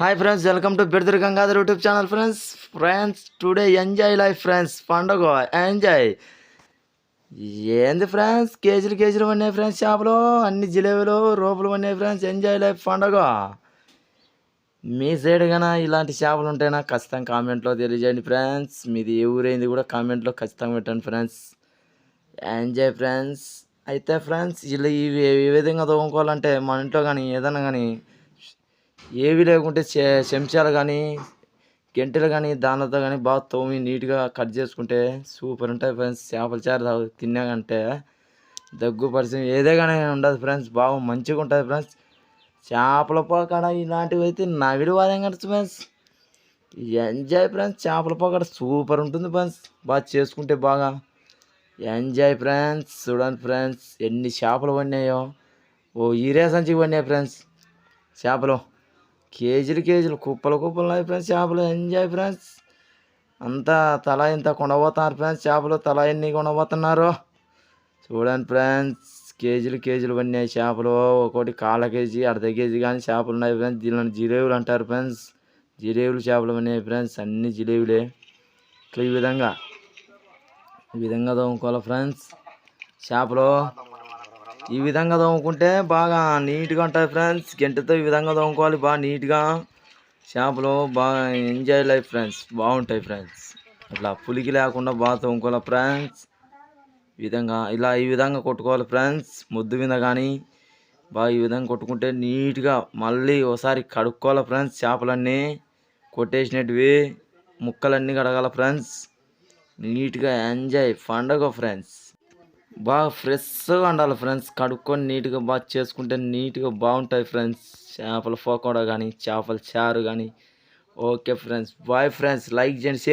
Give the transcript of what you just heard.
Hi friends, welcome to brother Gangadhar YouTube channel. Friends today enjoy life friends, పండుగ enjoy. ఏంది friends, కేజీలు కేజీలు ఉన్నాయి ఫ్రెండ్స్, చేపలు అన్ని జిలేబీలు రోపులు ఉన్నాయి ఫ్రెండ్స్. ఎంజాయ్ లైఫ్ పండుగ. మీ సైడ్ కన్నా ఇలాంటి చేపలు ఉంటేనా ఖచ్చితంగా కామెంట్లో తెలియజేయండి ఫ్రెండ్స్. మీది ఏ ఊరైంది కూడా కామెంట్లో ఖచ్చితంగా పెట్టండి ఫ్రెండ్స్. Enjoy friends. అయితే ఫ్రెండ్స్, ఇలా ఇవి ఏ విధంగా తోముకోవాలంటే మన ఇంట్లో కానీ ఏదైనా కానీ ఏవి లేకుంటే చెంచాలు కానీ గెంటెలు కానీ దానితో కానీ బాగా తోమి నీట్గా కట్ చేసుకుంటే సూపర్ ఉంటాయి ఫ్రెండ్స్. చేపల చారు తిన్నాకంటే దగ్గు పరిచయం ఏదే కానీ ఉండదు ఫ్రెండ్స్, బాగా మంచిగా ఉంటుంది ఫ్రెండ్స్. చేపల పోకడ ఇలాంటివి అయితే నవిడి వాదం కట్టచ్చు ఫ్రెండ్స్. Enjoy friends. చేపల పోకడ సూపర్ ఉంటుంది ఫ్రెండ్స్, బాగా చేసుకుంటే బాగా ఎంజాయ్ ఫ్రెండ్స్. చూడండి ఫ్రెండ్స్, ఎన్ని చేపలు పడినాయో. ఓ ఈరే సంచికి పడినాయి ఫ్రెండ్స్ చేపలు. కేజీలు కేజీలు కుప్పలు కుప్పలు ఉన్నాయి ఫ్రెండ్స్ చేపలు. Enjoy friends. అంతా తలా ఇంత కొనబోతున్నారు ఫ్రెండ్స్, చేపలు తలా ఎన్ని కొనబోతున్నారు చూడండి ఫ్రెండ్స్. కేజీలు కేజీలు పడినాయి చేపలు. ఒకటి కాళ్ళ కేజీ అర్ధ కేజీ కానీ చేపలు ఉన్నాయి ఫ్రెండ్స్. దీనిని జిలేబులు అంటారు ఫ్రెండ్స్. జిలేబులు చేపలు పడినాయి ఫ్రెండ్స్, అన్ని జిలేబులే. ఇట్లా ఈ విధంగా తోముకోవాలి ఫ్రెండ్స్ చేపలు. ఈ విధంగా తోముకుంటే బాగా నీట్గా ఉంటుంది ఫ్రెండ్స్. గంటతో ఈ విధంగా తోముకోవాలి బాగా నీట్గా. చేపలు బాగా ఎంజాయ్ లైఫ్ ఫ్రెండ్స్, బాగుంటాయి ఫ్రెండ్స్. అట్లా పులికి లేకుండా బాగా తోముకోవాలి ఫ్రెండ్స్. ఈ విధంగా కొట్టుకోవాలి ఫ్రెండ్స్. ముద్దు మీద కానీ బాగా ఈ విధంగా కొట్టుకుంటే నీట్గా మళ్ళీ ఒకసారి కడుక్కోవాలి ఫ్రెండ్స్. చేపలన్నీ కొట్టేసినట్టువి ముక్కలన్నీ కడగాలి ఫ్రెండ్స్. నీట్గా ఎంజాయ్ పండగ ఫ్రెండ్స్. బాగా ఫ్రెష్గా ఉండాలి ఫ్రెండ్స్. కడుక్కొని నీట్గా బాగా చేసుకుంటే నీట్గా బాగుంటాయి ఫ్రెండ్స్. చేపల పకోడా కానీ చేపల చారు కానీ. Okay friends, boy friends. Like చేయండి, షేర్